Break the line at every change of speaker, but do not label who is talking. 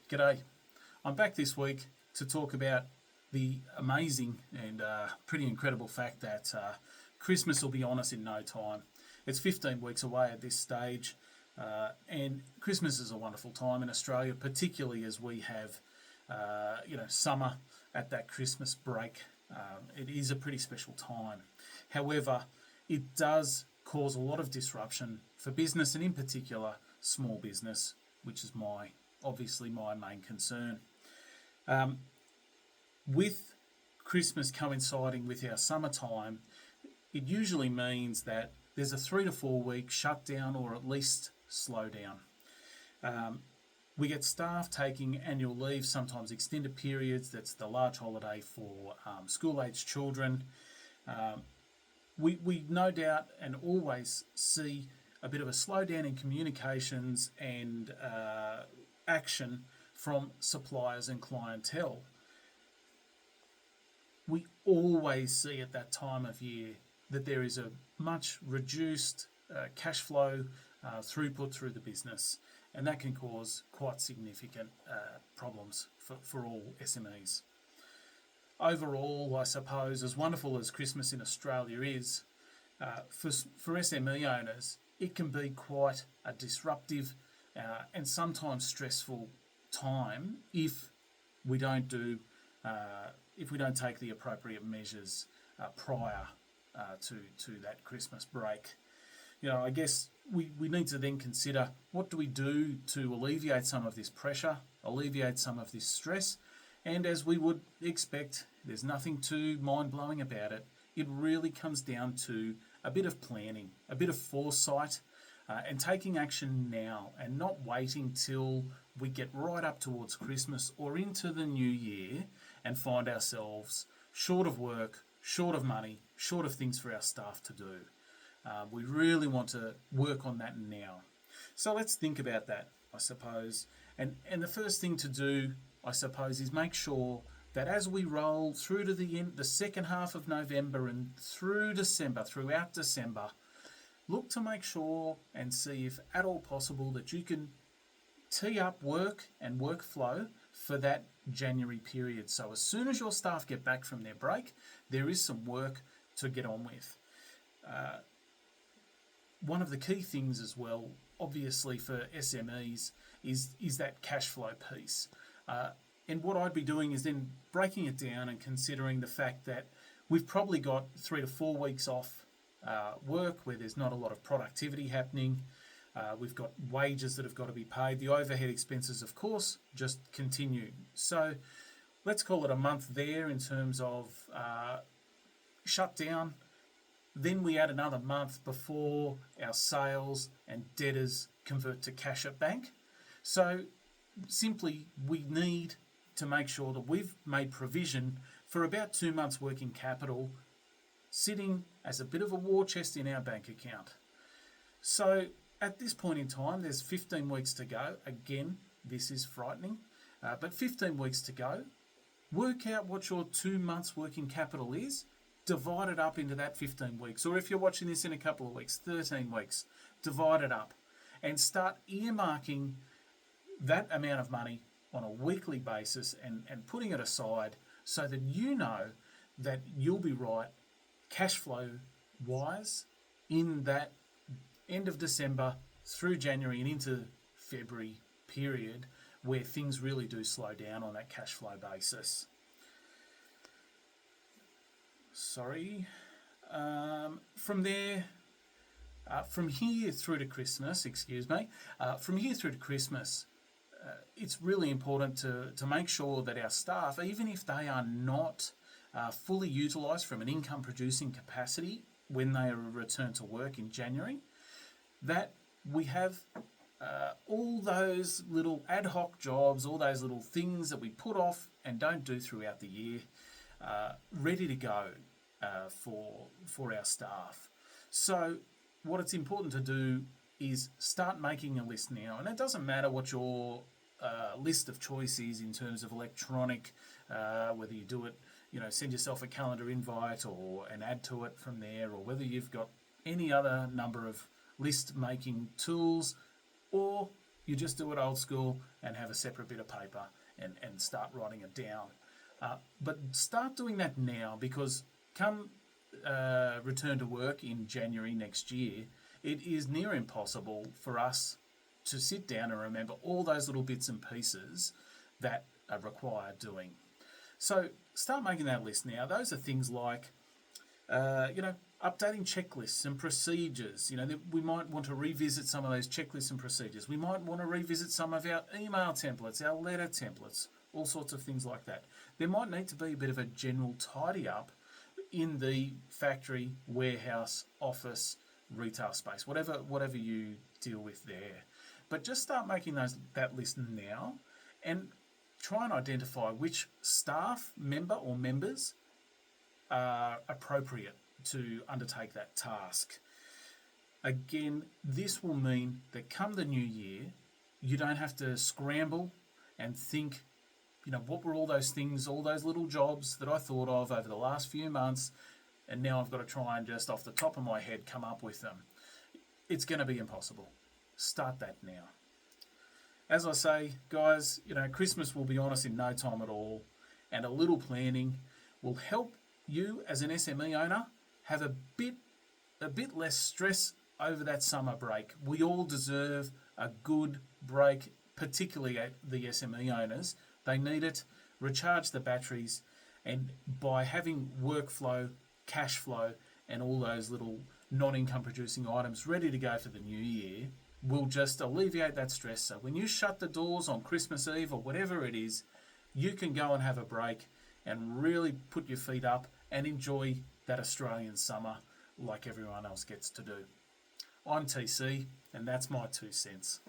G'day. I'm back this week to talk about the amazing and pretty incredible fact that Christmas will be on us in no time. It's 15 weeks away at this stage, and Christmas is a wonderful time in Australia, particularly as we have, summer at that Christmas break. It is a pretty special time. However, it does cause a lot of disruption for business and in particular small business, which is obviously my main concern. With Christmas coinciding with our summertime, it usually means that there's a 3 to 4 week shutdown or at least slowdown. We get staff taking annual leave, sometimes extended periods. That's the large holiday for school-aged children. We no doubt and always see a bit of a slowdown in communications and action from suppliers and clientele. We always see at that time of year that there is a much reduced cash flow throughput through the business, and that can cause quite significant problems for all SMEs. Overall, I suppose, as wonderful as Christmas in Australia is, for SME owners, it can be quite a disruptive and sometimes stressful time if we don't take the appropriate measures prior to that Christmas break. I guess we need to then consider, what do we do to alleviate some of this pressure, alleviate some of this stress? And as we would expect, there's nothing too mind-blowing about it. It really comes down to a bit of planning, a bit of foresight, and taking action now and not waiting till we get right up towards Christmas or into the new year and find ourselves short of work, short of money, short of things for our staff to do. We really want to work on that now. So let's think about that, I suppose. And the first thing to do, I suppose, is make sure that as we roll through to the second half of November and through December, throughout December, look to make sure and see if at all possible that you can tee up work and workflow for that January period. So as soon as your staff get back from their break, there is some work to get on with. One of the key things as well, obviously for SMEs, is that cash flow piece. And what I'd be doing is then breaking it down and considering the fact that we've probably got 3 to 4 weeks off work where there's not a lot of productivity happening. We've got wages that have got to be paid. The overhead expenses, of course, just continue. So let's call it a month there in terms of shutdown. Then we add another month before our sales and debtors convert to cash at bank. So simply, we need to make sure that we've made provision for about 2 months' working capital sitting as a bit of a war chest in our bank account. So at this point in time, there's 15 weeks to go. Again, this is frightening, but 15 weeks to go. Work out what your 2 months' working capital is, divide it up into that 15 weeks, or if you're watching this in a couple of weeks, 13 weeks, divide it up and start earmarking that amount of money on a weekly basis and putting it aside so that you know that you'll be right cash flow wise in that end of December through January and into February period where things really do slow down on that cash flow basis. From here through to Christmas, it's really important to make sure that our staff, even if they are not fully utilised from an income producing capacity when they return to work in January, that we have all those little ad hoc jobs, all those little things that we put off and don't do throughout the year, ready to go for our staff. So what it's important to do is start making a list now, and it doesn't matter what your list of choice is in terms of electronic, whether you do it, send yourself a calendar invite or an add to it from there, or whether you've got any other number of list making tools, or You just do it old school and have a separate bit of paper and start writing it down. But start doing that now, because come return to work in January next year, it is near impossible for us to sit down and remember all those little bits and pieces that are required doing. So start making that list now. Those are things like, updating checklists and procedures. We might want to revisit some of those checklists and procedures. We might want to revisit some of our email templates, our letter templates, all sorts of things like that. There might need to be a bit of a general tidy up in the factory, warehouse, office, retail space, whatever you deal with there. But just start making that list now, and try and identify which staff member or members are appropriate to undertake that task. Again, this will mean that come the new year, you don't have to scramble and think, what were all those things, all those little jobs that I thought of over the last few months, and now I've got to try and just off the top of my head come up with them. It's going to be impossible. Start that now. As I say, guys, Christmas will be on us in no time at all, and a little planning will help you as an SME owner have a bit less stress over that summer break. We all deserve a good break, particularly the SME owners. They need it. Recharge the batteries, and by having workflow, cash flow, and all those little non-income producing items ready to go for the new year, will just alleviate that stress. So when you shut the doors on Christmas Eve or whatever it is, you can go and have a break and really put your feet up and enjoy that Australian summer like everyone else gets to do. I'm TC, and that's my 2 cents.